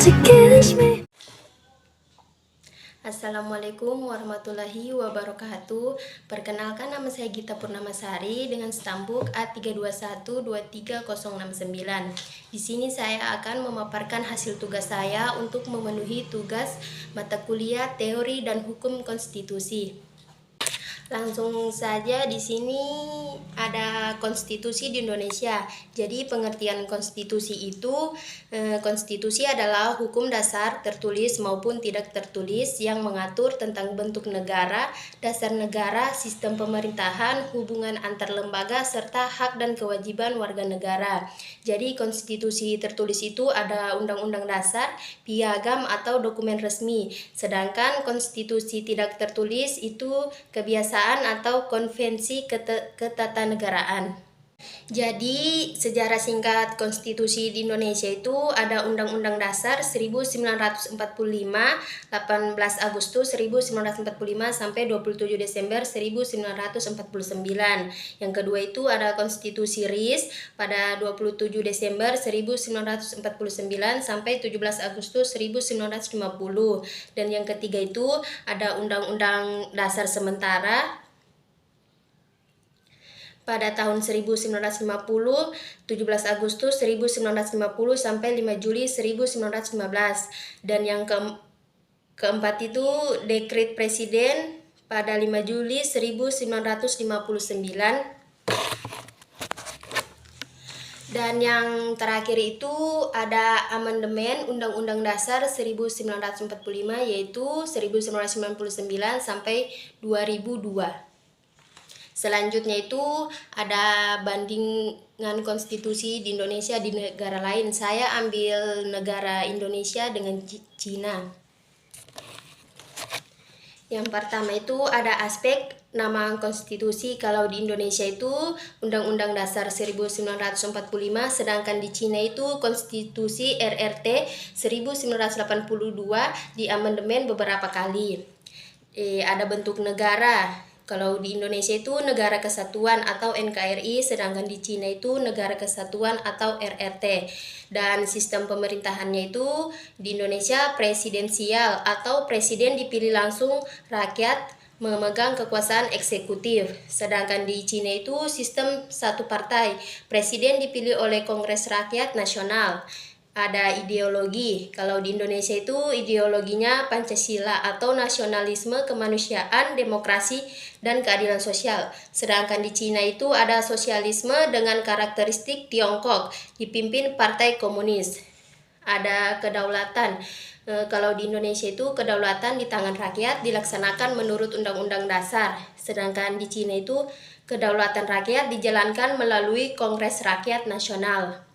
to kiss me. Assalamualaikum warahmatullahi wabarakatuh. Perkenalkan, nama saya Gita Purnamasari dengan stambuk A321230069. Di sini saya akan memaparkan hasil tugas saya untuk memenuhi tugas mata kuliah Teori dan Hukum Konstitusi. Langsung saja, di sini ada konstitusi di Indonesia. Jadi pengertian konstitusi itu, konstitusi adalah hukum dasar tertulis maupun tidak tertulis yang mengatur tentang bentuk negara, dasar negara, sistem pemerintahan, hubungan antar lembaga, serta hak dan kewajiban warga negara. Jadi konstitusi tertulis itu ada undang-undang dasar, piagam atau dokumen resmi. Sedangkan konstitusi tidak tertulis itu kebiasaan atau konvensi ketatanegaraan. Jadi sejarah singkat konstitusi di Indonesia itu ada Undang-Undang Dasar 1945, 18 Agustus 1945 sampai 27 Desember 1949. Yang kedua itu ada Konstitusi RIS pada 27 Desember 1949 sampai 17 Agustus 1950. Dan yang ketiga itu ada Undang-Undang Dasar sementara pada tahun 1950, 17 Agustus 1950 sampai 5 Juli 1915. Dan yang keempat itu Dekret Presiden pada 5 Juli 1959. Dan yang terakhir itu ada amandemen Undang-Undang Dasar 1945 yaitu 1999 sampai 2002. Selanjutnya itu ada bandingan konstitusi di Indonesia di negara lain. Saya ambil negara Indonesia dengan Cina. Yang pertama itu ada aspek nama konstitusi. Kalau di Indonesia itu Undang-Undang Dasar 1945, sedangkan di Cina itu Konstitusi RRT 1982 diamandemen beberapa kali. Ada bentuk negara. Kalau di Indonesia itu Negara Kesatuan atau NKRI, sedangkan di Cina itu Negara Kesatuan atau RRT. Dan sistem pemerintahannya itu di Indonesia presidensial atau presiden dipilih langsung rakyat memegang kekuasaan eksekutif. Sedangkan di Cina itu sistem satu partai, presiden dipilih oleh Kongres Rakyat Nasional. Ada ideologi. Kalau di Indonesia itu ideologinya Pancasila atau nasionalisme, kemanusiaan, demokrasi, dan keadilan sosial. Sedangkan di Cina itu ada sosialisme dengan karakteristik Tiongkok, dipimpin Partai Komunis. Ada kedaulatan. Kalau di Indonesia itu kedaulatan di tangan rakyat dilaksanakan menurut Undang-Undang Dasar. Sedangkan di Cina itu kedaulatan rakyat dijalankan melalui Kongres Rakyat Nasional.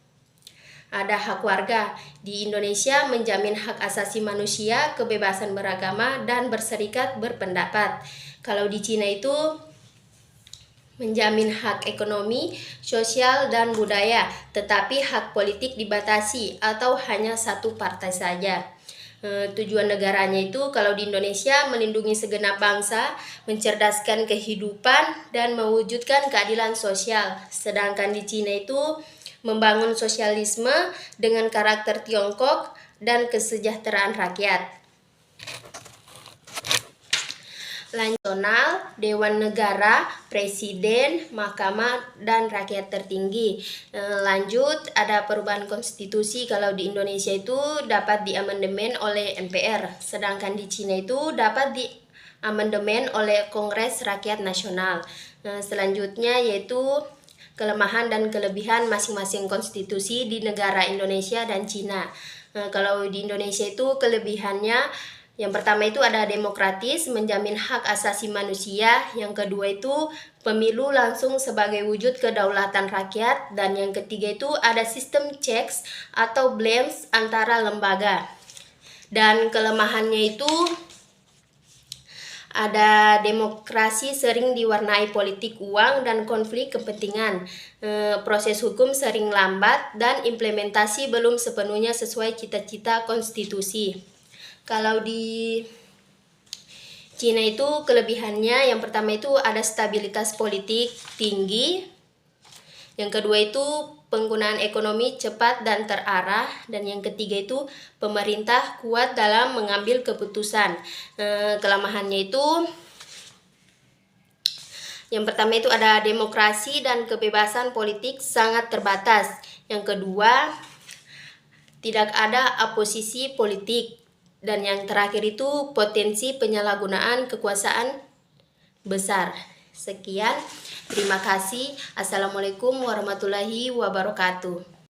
Ada hak warga. Di Indonesia menjamin hak asasi manusia, kebebasan beragama, dan berserikat berpendapat. Kalau di Cina itu menjamin hak ekonomi, sosial, dan budaya, tetapi hak politik dibatasi atau hanya satu partai saja. Tujuan negaranya itu kalau di Indonesia melindungi segenap bangsa, mencerdaskan kehidupan, dan mewujudkan keadilan sosial. Sedangkan di Cina itu membangun sosialisme dengan karakter Tiongkok dan kesejahteraan rakyat. Nasional, Dewan Negara, Presiden, Mahkamah, dan Rakyat Tertinggi. Lanjut, ada perubahan konstitusi. Kalau di Indonesia itu dapat diamandemen oleh MPR, sedangkan di Cina itu dapat diamandemen oleh Kongres Rakyat Nasional. Selanjutnya yaitu kelemahan dan kelebihan masing-masing konstitusi di negara Indonesia dan Cina. Kalau di Indonesia itu kelebihannya, yang pertama itu ada demokratis, menjamin hak asasi manusia. Yang kedua itu pemilu langsung sebagai wujud kedaulatan rakyat. Dan yang ketiga itu ada sistem checks atau balance antara lembaga. Dan kelemahannya itu ada demokrasi sering diwarnai politik uang dan konflik kepentingan. Proses hukum sering lambat dan implementasi belum sepenuhnya sesuai cita-cita konstitusi. Kalau di Cina itu kelebihannya yang pertama itu ada stabilitas politik tinggi. Yang kedua itu penggunaan ekonomi cepat dan terarah. Dan yang ketiga itu pemerintah kuat dalam mengambil keputusan. Kelemahannya itu yang pertama itu ada demokrasi dan kebebasan politik sangat terbatas. Yang kedua, tidak ada oposisi politik. Dan yang terakhir itu potensi penyalahgunaan kekuasaan besar. Sekian, terima kasih. Assalamualaikum warahmatullahi wabarakatuh.